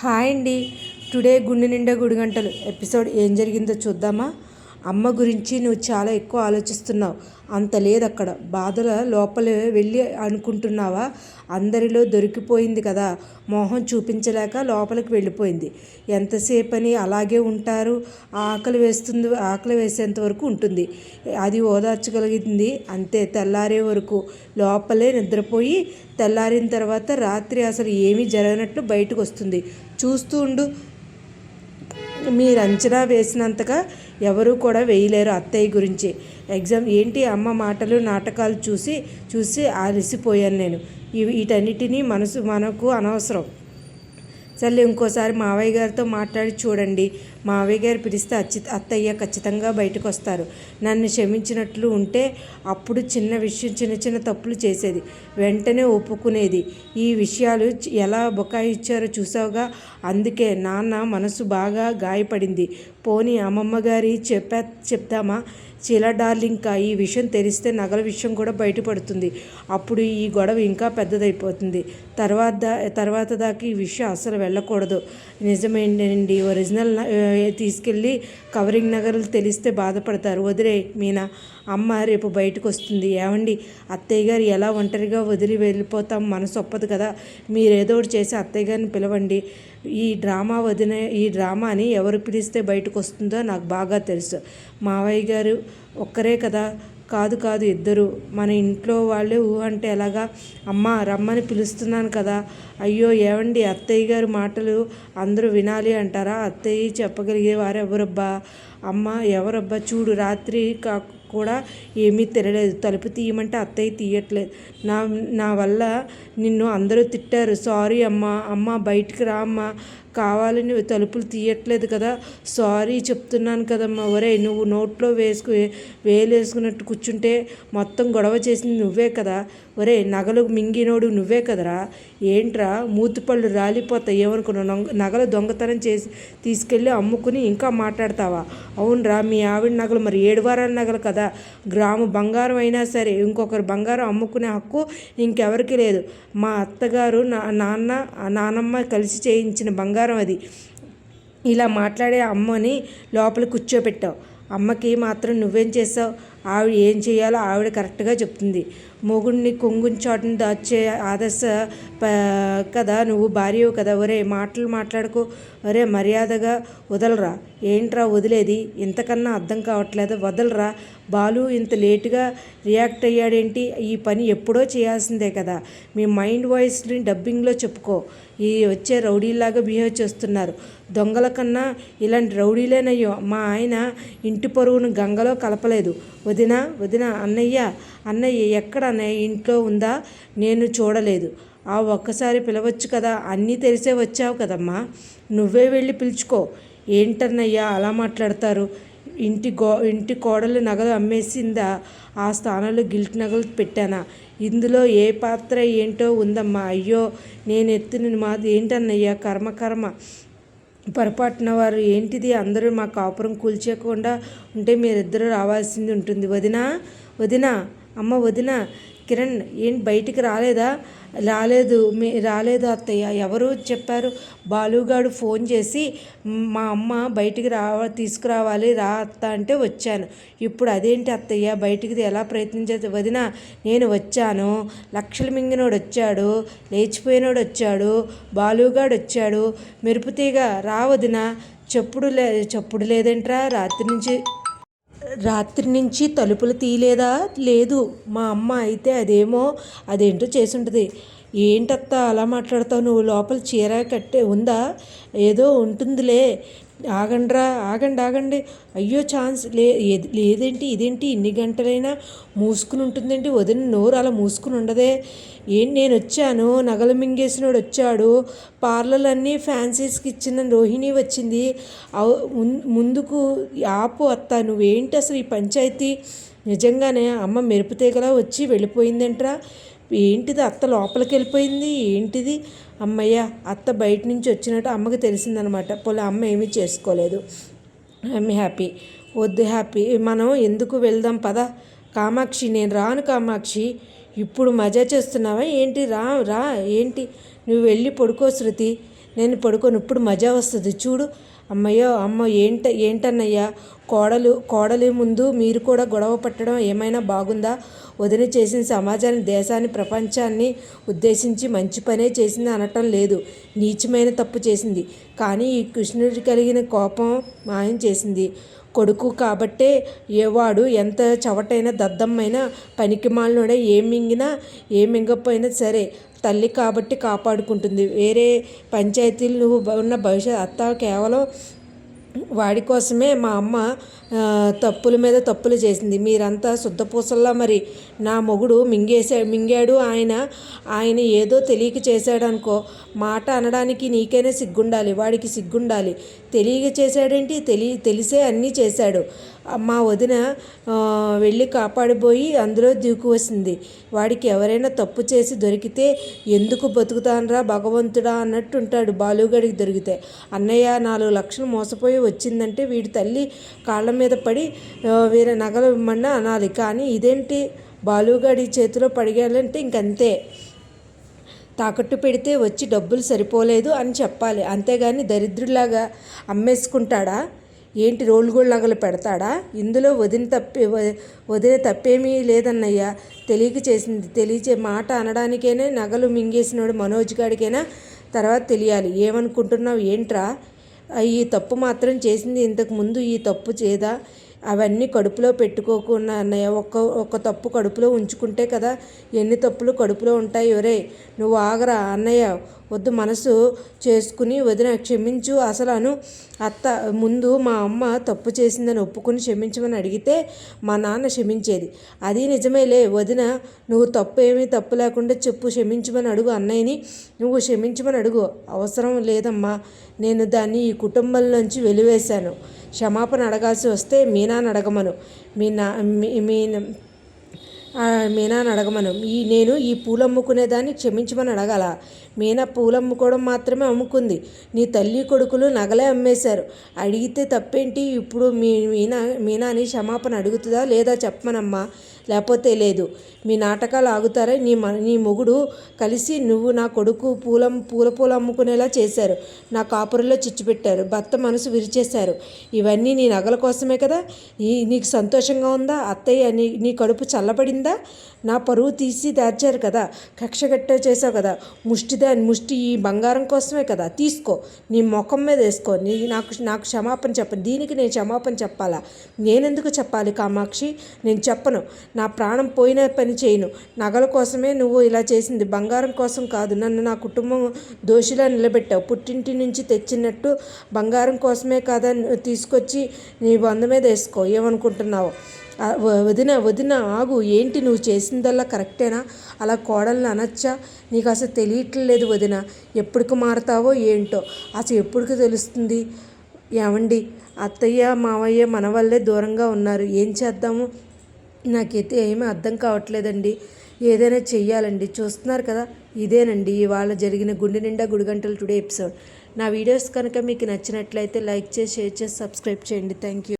Hi అండి. Today గుండె నిండా గుడిగంటలు ఎపిసోడ్ ఏం జరిగిందో చూద్దామా? అమ్మ గురించి నువ్వు చాలా ఎక్కువ ఆలోచిస్తున్నావు. అంత లేదు అక్కడ. బాధల లోపల వెళ్ళి అనుకుంటున్నావా? అందరిలో దొరికిపోయింది కదా, మోహం చూపించలేక లోపలికి వెళ్ళిపోయింది. ఎంతసేపని అలాగే ఉంటారు? ఆకలి వేసేంత వరకు ఉంటుంది. అది ఓదార్చగలిగింది అంతే. తెల్లారే వరకు లోపలే నిద్రపోయి తెల్లారిన తర్వాత రాత్రి అసలు ఏమీ జరగనట్లు బయటకు వస్తుంది. చూస్తూ ఉండు. మీరు అంచనా వేసినంతగా ఎవరూ కూడా వేయలేరు అత్తయ్య గురించి. ఎగ్జామ్ ఏంటి? అమ్మ మాటలు నాటకాలు చూసి చూసి అలసిపోయాను నేను. వీటన్నిటినీ మనకు అనవసరం. సర్లే, ఇంకోసారి మావయ్య గారితో మాట్లాడి చూడండి. మావయ్య గారు పిలిస్తే అత్తయ్య ఖచ్చితంగా బయటకు వస్తారు. నన్ను క్షమించినట్లు ఉంటే అప్పుడు చిన్న చిన్న తప్పులు చేసేది, వెంటనే ఒప్పుకునేది. ఈ విషయాలు ఎలా బుకాయిచ్చారో చూసావుగా, అందుకే నాన్న మనసు బాగా గాయపడింది. పోనీ అమ్మమ్మ గారి చెప్దామా? చీల డార్లింగ్, ఈ విషయం తెలిస్తే నగల విషయం కూడా బయటపడుతుంది. అప్పుడు ఈ గొడవ ఇంకా పెద్దదైపోతుంది. తర్వాత దాకా ఈ విషయం అస్సలు వెళ్ళకూడదు. నిజమేంటండి, ఒరిజినల్ తీసుకెళ్ళి కవరింగ్ నగలు తెలిస్తే బాధపడతారు. వదిలే మీనా, అమ్మ రేపు బయటకు వస్తుంది. ఏమండి, అత్తయ్య గారు ఎలా ఒంటరిగా వదిలి వెళ్ళిపోతాం? మనసు ఒప్పదు కదా. మీరేదో ఒకటి చేసి అత్తయ్య గారిని పిలవండి. ఈ డ్రామాని ఎవరు పిలిస్తే బయటకు వస్తుందో నాకు బాగా తెలుసు. మావయ్య గారు ఒక్కరే కదా? కాదు, ఇద్దరు. మన ఇంట్లో వాళ్ళే అంటే ఎలాగా? అమ్మ రమ్మని పిలుస్తున్నాను కదా. అయ్యో ఏవండి, అత్తయ్య గారి మాటలు అందరూ వినాలి అంటారా? అత్తయ్య చెప్పగలిగే వారు ఎవరబ్బా? అమ్మ ఎవరబ్బా? చూడు, రాత్రి కూడా ఏమీ తినలేదు. తలుపు తీయమంటే అత్తయ్య తీయట్లేదు. నా వల్ల నిన్ను అందరూ తిట్టారు. సారీ అమ్మ బయటికి రా అమ్మ. కావాలని తలుపులు తీయట్లేదు కదా. సారీ చెప్తున్నాను కదమ్మా. ఒరే, నువ్వు నోట్లో వేలేసుకున్నట్టు కూర్చుంటే మొత్తం గొడవ చేసింది నువ్వే కదా. ఒరే, నగలు మింగినోడు నువ్వే కదరా. ఏంట్రా మూతిపళ్ళు రాలిపోతాయి ఏమనుకున్నావు? నగలు దొంగతనం చేసి తీసుకెళ్ళి అమ్ముకుని ఇంకా మాట్లాడతావా? అవునరా, మీ ఆవిడ నగలు మరి 7 వారాల నగలు కదా. గ్రాము బంగారం అయినా సరే ఇంకొకరు బంగారం అమ్ముకునే హక్కు ఇంకెవరికి లేదు. మా అత్తగారు నానమ్మ కలిసి చేయించిన బంగారం అది. ఇలా మాట్లాడే అమ్మని లోపల కూర్చోబెట్టావు. అమ్మకి మాత్రం నువ్వేం చేసావు? ఆవిడ ఏం చేయాలో ఆవిడ కరెక్ట్గా చెప్తుంది. మొగుడిని కొంగుని చాటుని దాచే ఆదర్శ కదా నువ్వు, భార్యవు కదా. ఒరే, మాటలు మాట్లాడుకో. ఒరే, మర్యాదగా వదలరా. ఏంట్రా వదిలేది? ఇంతకన్నా అర్థం కావట్లేదు. వదలరా. బాలు ఇంత లేటుగా రియాక్ట్ అయ్యాడేంటి? ఈ పని ఎప్పుడో చేయాల్సిందే కదా. మీ మైండ్ వాయిస్ని డబ్బింగ్లో చెప్పుకో. ఈ వచ్చే రౌడీలాగా బిహేవ్ చేస్తున్నారు. దొంగల కన్నా ఇలాంటి రౌడీలేనయ్యో. మా ఆయన ఇంటి పరువును గంగలో కలపలేదు. వదిన అన్నయ్య ఎక్కడ అన్నయ్య? ఇంట్లో ఉందా? నేను చూడలేదు. ఆ ఒక్కసారి పిలవచ్చు కదా. అన్నీ తెలిసే వచ్చావు కదమ్మా, నువ్వే వెళ్ళి పిలుచుకో. ఏంటన్నయ్యా అలా మాట్లాడతారు? ఇంటి కోడలు నగలు అమ్మేసిందా? ఆ స్థానంలో గిల్ట్ నగలు పెట్టానా? ఇందులో ఏ పాత్ర ఏంటో ఉందమ్మా. అయ్యో, నేను ఎత్తిన మాది ఏంటన్నయ్యా? కర్మ పొరపాటున వారు ఏంటిది? అందరూ మా కాపురం కూల్చేయకుండా ఉంటే మీరిద్దరూ రావాల్సింది ఉంటుంది. వదినా అమ్మ వదిన. కిరణ్ ఏంటి బయటికి రాలేదు అత్తయ్య. ఎవరు చెప్పారు? బాలుగాడు ఫోన్ చేసి మా అమ్మ బయటికి తీసుకురావాలి రా అత్త అంటే వచ్చాను. ఇప్పుడు అదేంటి అత్తయ్య, బయటికి ఎలా ప్రయత్నించేది? వదిన, నేను వచ్చాను. లక్షలు మింగినోడు వచ్చాడు, లేచిపోయినోడు వచ్చాడు, బాలుగాడు వచ్చాడు. మెరుపుతీగా రా వదిన. చప్పుడు లేదేంట్రా? రాత్రి నుంచి తలుపులు తీయలేదా? లేదు. మా అమ్మ అయితే అదేంటో చేసుంటుంది. ఏంటత్త అలా మాట్లాడతావు? నువ్వు లోపల చీర కట్టే ఉందా? ఏదో ఉంటుందిలే. ఆగండి. అయ్యో, ఛాన్స్ లేదేంటి? ఇదేంటి ఇన్ని గంటలైనా మూసుకుని ఉంటుందేంటి? వదిన నోరు అలా మూసుకుని ఉండదే. నేను వచ్చాను, నగలు మింగేసినోడు వచ్చాడు, పార్లర్లన్నీ ఫ్యాన్సీస్కి ఇచ్చిన రోహిణి వచ్చింది. ముందుకు ఆపు అత్త. నువ్వేంటి అసలు ఈ పంచాయతీ? నిజంగానే అమ్మ మెరుపుతీగలా వచ్చి వెళ్ళిపోయిందేంట్రా? ఏంటిది? అత్త లోపలికి వెళ్ళిపోయింది ఏంటిది? అమ్మయ్య, అత్త బయట నుంచి వచ్చినట్టు అమ్మకి తెలిసిందనమాట. పోలే, అమ్మ ఏమీ చేసుకోలేదు. హ్యాపీ. వద్దు హ్యాపీ, మనం ఎందుకు వెళ్దాం పద. కామాక్షి, నేను రాను కామాక్షి. ఇప్పుడు మజా చేస్తున్నావా ఏంటి? రా ఏంటి? నువ్వు వెళ్ళి పడుకో శృతి. నేను పడుకోను, ఇప్పుడు మజా వస్తుంది చూడు. అమ్మయ్యో అమ్మ ఏంటన్నయ్యా, కోడలి ముందు మీరు కూడా గొడవ పట్టడం ఏమైనా బాగుందా? వదిన చేసిన సమాజాన్ని, దేశాన్ని, ప్రపంచాన్ని ఉద్దేశించి మంచి పనే చేసింది అనటం లేదు, నీచమైన తప్పు చేసింది. కానీ ఈ కృష్ణుడికి కలిగిన కోపం మాయం చేసింది. కొడుకు కాబట్టే వాడు ఎంత చవటైన దద్దమ్మైనా పనికిమాలినోడే, ఏం మింగినా ఏం మింగకపోయినా సరే తల్లి కాబట్టి కాపాడుకుంటుంది. వేరే పంచాయతీలు నువ్వు ఉన్న భవిష్యత్ అత్త కేవలం వాడి కోసమే మా అమ్మ తప్పుల మీద తప్పులు చేసింది. మీరంతా శుద్ధపూసల్లా. మరి నా మొగుడు మింగాడు, ఆయన ఏదో తెలియక చేశాడు అనుకో, మాట అనడానికి నీకైనా సిగ్గుండాలి, వాడికి సిగ్గుండాలి. తెలియక చేశాడేంటి? తెలిసే అన్నీ చేశాడు. మా వదిన వెళ్ళి కాపాడిపోయి అందులో దూకు వస్తుంది. వాడికి ఎవరైనా తప్పు చేసి దొరికితే ఎందుకు బతుకుతానరా భగవంతుడా అన్నట్టు ఉంటాడు బాలుగడికి దొరికితే. అన్నయ్య 4 లక్షలు మోసపోయి వచ్చిందంటే వీడి తల్లి కాళ్ళ మీద పడి వేరే నగలు ఇమ్మన్నా అనాలి. కానీ ఇదేంటి, బాలుగడి చేతిలో పడిగాలంటే ఇంకంతే. తాకట్టు పెడితే వచ్చి డబ్బులు సరిపోలేదు అని చెప్పాలి, అంతేగాని దరిద్రులాగా అమ్మేసుకుంటాడా ఏంటి, రోలుగోళ్ళు నగలు పెడతాడా? ఇందులో వదిన తప్పేమీ లేదన్నయ్య, తెలియక చేసింది. తెలియచే మాట అనడానికైనా నగలు మింగేసినాడు మనోజ్ గాడికైనా తర్వాత తెలియాలి. ఏమనుకుంటున్నావు ఏంట్రా? ఈ తప్పు మాత్రం చేసింది, ఇంతకుముందు ఈ తప్పు చేదా? అవన్నీ కడుపులో పెట్టుకోకుండా అన్నయ్య, ఒక్క తప్పు కడుపులో ఉంచుకుంటే కదా ఎన్ని తప్పులు కడుపులో ఉంటాయి. ఒరే నువ్వు ఆగరా అన్నయ్య, వద్దు, మనసు చేసుకుని వదిన క్షమించు అసలు అత్త ముందు మా అమ్మ తప్పు చేసిందని ఒప్పుకుని క్షమించమని అడిగితే మా నాన్న క్షమించేది. అది నిజమేలే వదిన, నువ్వు ఏమీ తప్పు లేకుండా చెప్పు, క్షమించమని అడుగు అన్నయ్యని, నువ్వు క్షమించమని అడుగు. అవసరం లేదమ్మా, నేను దాన్ని ఈ కుటుంబంలోంచి వెలివేశాను. క్షమాపణ అడగాల్సి వస్తే మీనాని అడగమను. మీనాని అడగమను. నేను ఈ పూలు అమ్ముకునేదాన్ని క్షమించమని అడగాల? మీనా పూలు అమ్ముకోవడం మాత్రమే అమ్ముకుంది, నీ తల్లి కొడుకులు నగలే అమ్మేశారు. అడిగితే తప్పేంటి? ఇప్పుడు మీనాని క్షమాపణ అడుగుతుందా లేదా చెప్పమనమ్మా, లేకపోతే లేదు. మీ నాటకాలు ఆగుతారా? నీ మొగుడు కలిసి నువ్వు నా కొడుకు పూలు అమ్ముకునేలా చేశారు, నా కాపురంలో చిచ్చుపెట్టారు, భర్త మనసు విరిచేశారు. ఇవన్నీ నీ నగల కోసమే కదా? నీకు సంతోషంగా ఉందా? అత్తయ్య నీ కడుపు చల్లబడిందా? నా పరువు తీసి దాచారు కదా, కక్షగట్ట చేసావు కదా, ముష్టి ఈ బంగారం కోసమే కదా, తీసుకో, నీ ముఖం మీద వేసుకో. నాకు క్షమాపణ చెప్పను. దీనికి నేను క్షమాపణ చెప్పాలా? నేనెందుకు చెప్పాలి కామాక్షి? నేను చెప్పను. నా ప్రాణం పోయిన పని చేయను. నగల కోసమే నువ్వు ఇలా చేసింది, బంగారం కోసం కాదు. నన్ను నా కుటుంబం దోషిలా నిలబెట్టావు. పుట్టింటి నుంచి తెచ్చినట్టు బంగారం కోసమే కదా తీసుకొచ్చి నీ బంధ మీద వేసుకో. ఏమనుకుంటున్నావు? వదిన ఆగు, ఏంటి నువ్వు చేసిందల్లా కరెక్టేనా? అలా కోడల్ని అనొచ్చా? నీకు అసలు తెలియట్లేదు వదిన, ఎప్పటికి మారుతావో ఏంటో, అసలు ఎప్పటికి తెలుస్తుంది? ఏమండి, అత్తయ్య మావయ్య మన వల్లే దూరంగా ఉన్నారు, ఏం చేద్దాము? నాకైతే ఏమీ అర్థం కావట్లేదండి. ఏదైనా చెయ్యాలండి. చూస్తున్నారు కదా, ఇదేనండి ఇవాళ జరిగిన గుండె నిండా గుడిగంటలు టుడే ఎపిసోడ్. నా వీడియోస్ కనుక మీకు నచ్చినట్లయితే లైక్ చేసి, షేర్ చేసి, సబ్స్క్రైబ్ చేయండి. Thank you.